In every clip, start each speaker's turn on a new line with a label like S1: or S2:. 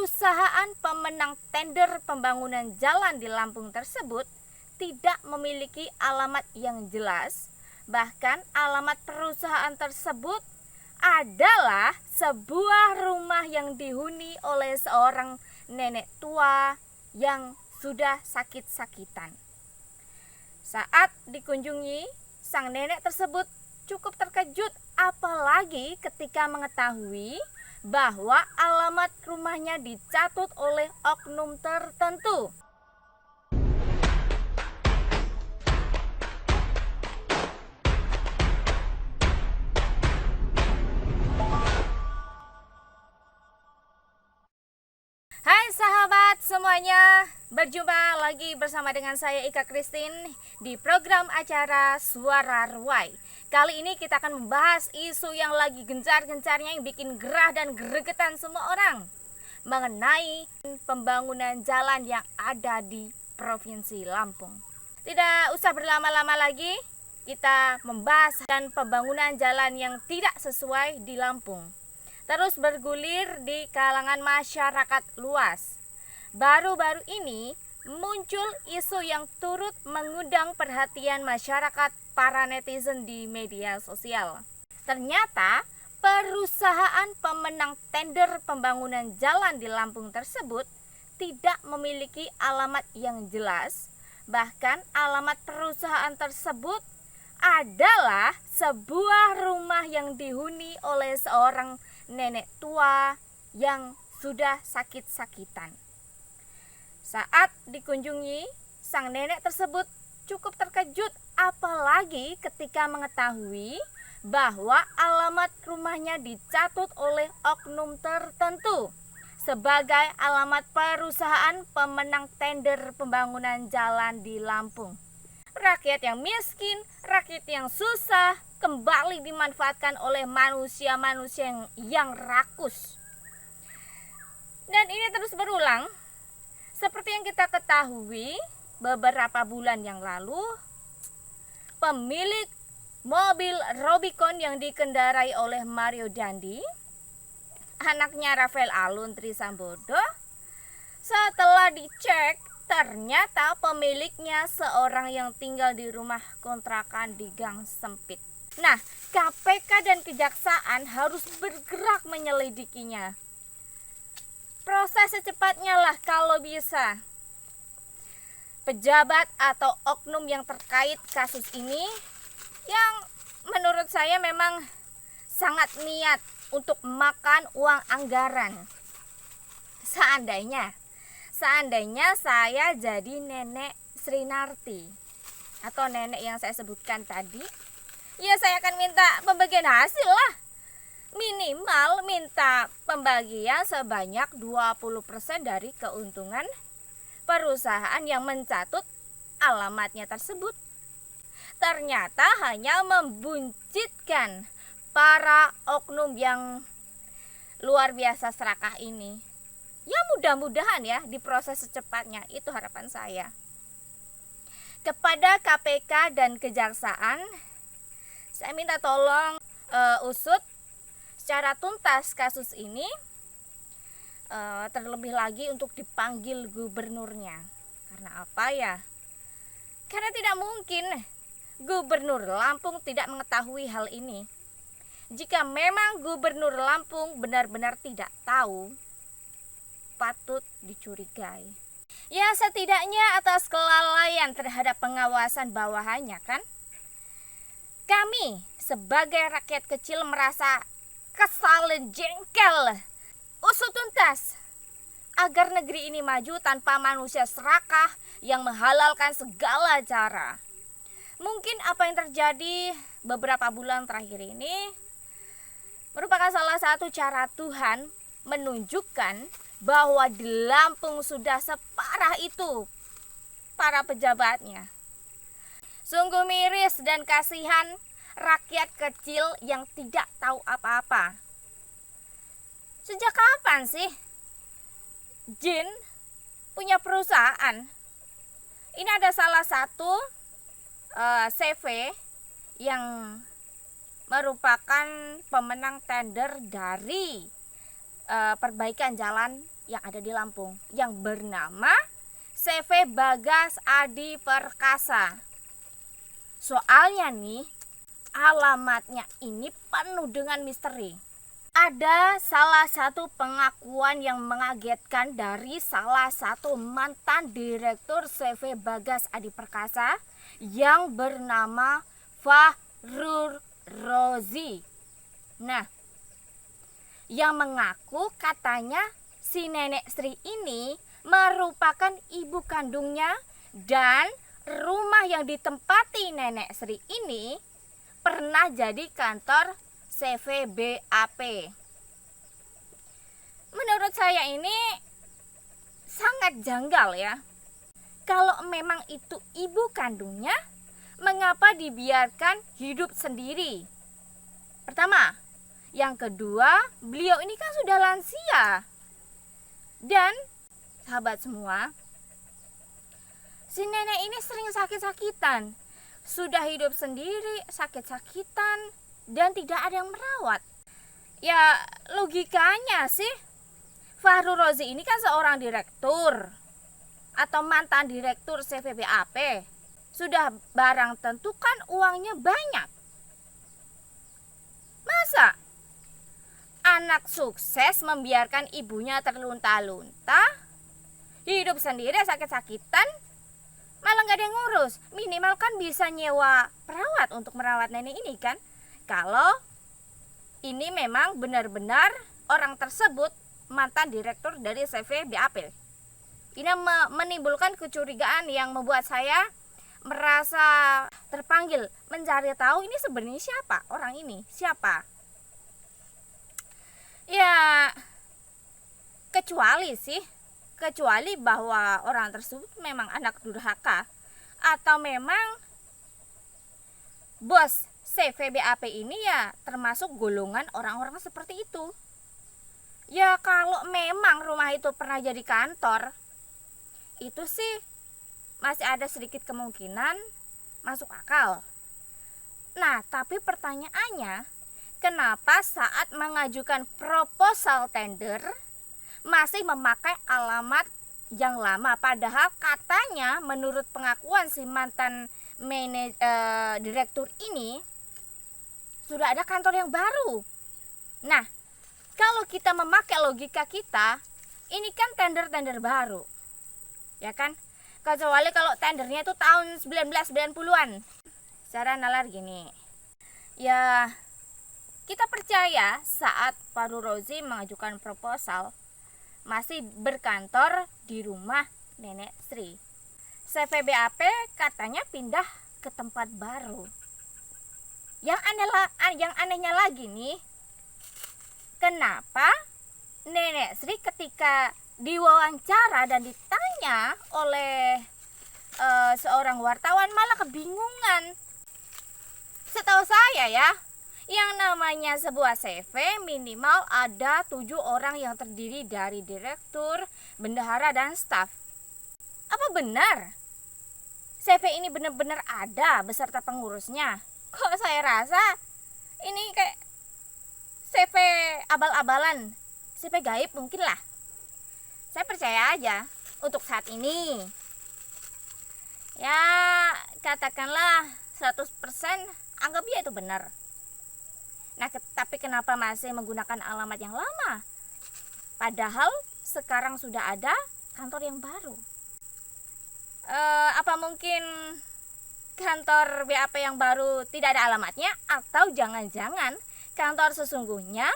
S1: perusahaan pemenang tender pembangunan jalan di Lampung tersebut tidak memiliki alamat yang jelas. Bahkan alamat perusahaan tersebut adalah sebuah rumah yang dihuni oleh seorang nenek tua yang sudah sakit-sakitan. Saat dikunjungi, sang nenek tersebut cukup terkejut, apalagi ketika mengetahui bahwa alamat rumahnya dicatut oleh oknum tertentu. Hai sahabat semuanya, berjumpa lagi bersama dengan saya Ika Christine di program acara Suara Ruai. Kali ini kita akan membahas isu yang lagi gencar-gencarnya yang bikin gerah dan gregetan semua orang, mengenai pembangunan jalan yang ada di Provinsi Lampung. Tidak usah berlama-lama lagi, kita membahas dan pembangunan jalan yang tidak sesuai di Lampung terus bergulir di kalangan masyarakat luas. Baru-baru ini muncul isu yang turut mengundang perhatian masyarakat para netizen di media sosial. Ternyata perusahaan pemenang tender pembangunan jalan di Lampung tersebut tidak memiliki alamat yang jelas. Bahkan alamat perusahaan tersebut adalah sebuah rumah yang dihuni oleh seorang nenek tua yang sudah sakit-sakitan. Saat dikunjungi, sang nenek tersebut cukup terkejut, apalagi ketika mengetahui bahwa alamat rumahnya dicatut oleh oknum tertentu sebagai alamat perusahaan pemenang tender pembangunan jalan di Lampung. Rakyat yang miskin, rakyat yang susah kembali dimanfaatkan oleh manusia-manusia yang rakus. Dan ini terus berulang. Seperti yang kita ketahui, beberapa bulan yang lalu, pemilik mobil Rubicon yang dikendarai oleh Mario Dandi, anaknya Rafael Alun Trisambodo, setelah dicek, ternyata pemiliknya seorang yang tinggal di rumah kontrakan di gang sempit. Nah, KPK dan Kejaksaan harus bergerak menyelidikinya. Proses secepatnya lah kalau bisa. Pejabat atau oknum yang terkait kasus ini yang menurut saya memang sangat niat untuk makan uang anggaran. Seandainya saya jadi nenek Srinarti atau nenek yang saya sebutkan tadi, ya saya akan minta pembagian hasil lah. Minimal minta pembagian sebanyak 20% dari keuntungan perusahaan yang mencatut alamatnya tersebut. Ternyata hanya membuncitkan para oknum yang luar biasa serakah ini. Ya mudah-mudahan ya diproses secepatnya, itu harapan saya. Kepada KPK dan Kejaksaan, saya minta tolong usut secara tuntas kasus ini, terlebih lagi untuk dipanggil gubernurnya. Karena apa ya? Karena tidak mungkin Gubernur Lampung tidak mengetahui hal ini. Jika memang Gubernur Lampung benar-benar tidak tahu, patut dicurigai. Ya setidaknya atas kelalaian terhadap pengawasan bawahannya kan. Kami sebagai rakyat kecil merasa kesal dan jengkel. Usut tuntas agar negeri ini maju tanpa manusia serakah yang menghalalkan segala cara. Mungkin apa yang terjadi beberapa bulan terakhir ini merupakan salah satu cara Tuhan menunjukkan bahwa di Lampung sudah separah itu para pejabatnya. Sungguh miris dan kasihan rakyat kecil yang tidak tahu apa-apa. Sejak kapan sih Jin punya perusahaan? Ini ada salah satu CV yang merupakan pemenang tender dari perbaikan jalan yang ada di Lampung yang bernama CV Bagas Adi Perkasa. Soalnya nih, alamatnya ini penuh dengan misteri. Ada salah satu pengakuan yang mengagetkan dari salah satu mantan direktur CV Bagas Adi Perkasa yang bernama Fahrur Rozi. Nah, yang mengaku katanya si nenek Sri ini merupakan ibu kandungnya dan rumah yang ditempati nenek Sri ini pernah jadi kantor CV BAP. Menurut saya ini sangat janggal ya. Kalau memang itu ibu kandungnya, mengapa dibiarkan hidup sendiri? Pertama. Yang kedua, beliau ini kan sudah lansia. Dan sahabat semua, si nenek ini sering sakit-sakitan. Sudah hidup sendiri, sakit-sakitan, dan tidak ada yang merawat. Ya logikanya sih, Fahrur Rozi ini kan seorang direktur atau mantan direktur CVBAP. Sudah barang tentu kan uangnya banyak. Masa anak sukses membiarkan ibunya terlunta-lunta, hidup sendiri sakit-sakitan, malah gak ada yang ngurus? Minimal kan bisa nyewa perawat untuk merawat nenek ini kan. Kalau ini memang benar-benar orang tersebut mantan direktur dari CV BAP. Ini menimbulkan kecurigaan yang membuat saya merasa terpanggil mencari tahu ini sebenarnya siapa orang ini, siapa. Ya, kecuali bahwa orang tersebut memang anak durhaka atau memang bos CVBAP ini ya termasuk golongan orang-orang seperti itu. Ya kalau memang rumah itu pernah jadi kantor, itu sih masih ada sedikit kemungkinan masuk akal. Nah, tapi pertanyaannya, kenapa saat mengajukan proposal tender masih memakai alamat yang lama? Padahal katanya menurut pengakuan si mantan direktur ini sudah ada kantor yang baru. Nah, kalau kita memakai logika kita, ini kan tender-tender baru, ya kan? Kecuali kalau tendernya itu tahun 1990-an. Secara nalar gini, ya kita percaya saat Fahrur Rozi mengajukan proposal masih berkantor di rumah nenek Sri. CVBAP katanya pindah ke tempat baru. Yang anehnya lagi nih, kenapa nenek Sri ketika diwawancara dan ditanya oleh seorang wartawan malah kebingungan? Setahu saya ya, yang namanya sebuah CV minimal ada 7 orang yang terdiri dari direktur, bendahara, dan staf. Apa benar CV ini benar-benar ada beserta pengurusnya? Kok saya rasa ini kayak CV abal-abalan, CV gaib mungkin lah. Saya percaya aja untuk saat ini. Ya katakanlah 100% anggap ya itu benar. Nah, tapi kenapa masih menggunakan alamat yang lama? Padahal sekarang sudah ada kantor yang baru. Apa mungkin kantor BAP yang baru tidak ada alamatnya? Atau jangan-jangan kantor sesungguhnya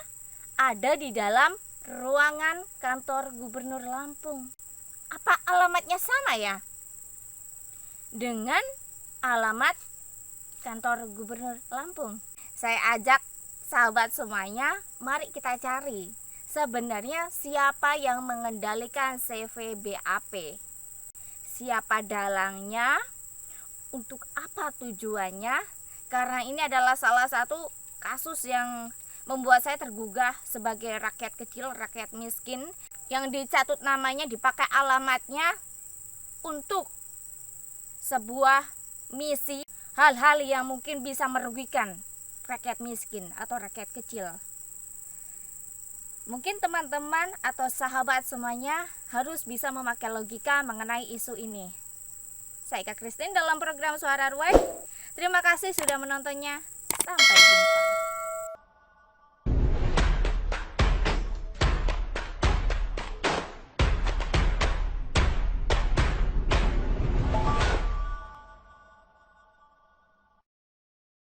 S1: ada di dalam ruangan kantor Gubernur Lampung? Apa alamatnya sama ya dengan alamat kantor Gubernur Lampung? Saya ajak sahabat semuanya, mari kita cari sebenarnya siapa yang mengendalikan CV BAP, siapa dalangnya, untuk apa tujuannya. Karena ini adalah salah satu kasus yang membuat saya tergugah sebagai rakyat kecil, rakyat miskin, yang dicatut namanya, dipakai alamatnya untuk sebuah misi, hal-hal yang mungkin bisa merugikan rakyat miskin atau rakyat kecil. Mungkin teman-teman atau sahabat semuanya harus bisa memakai logika mengenai isu ini. Saya Ika Christine dalam program Suara Ruai. Terima kasih sudah menontonnya. Sampai jumpa.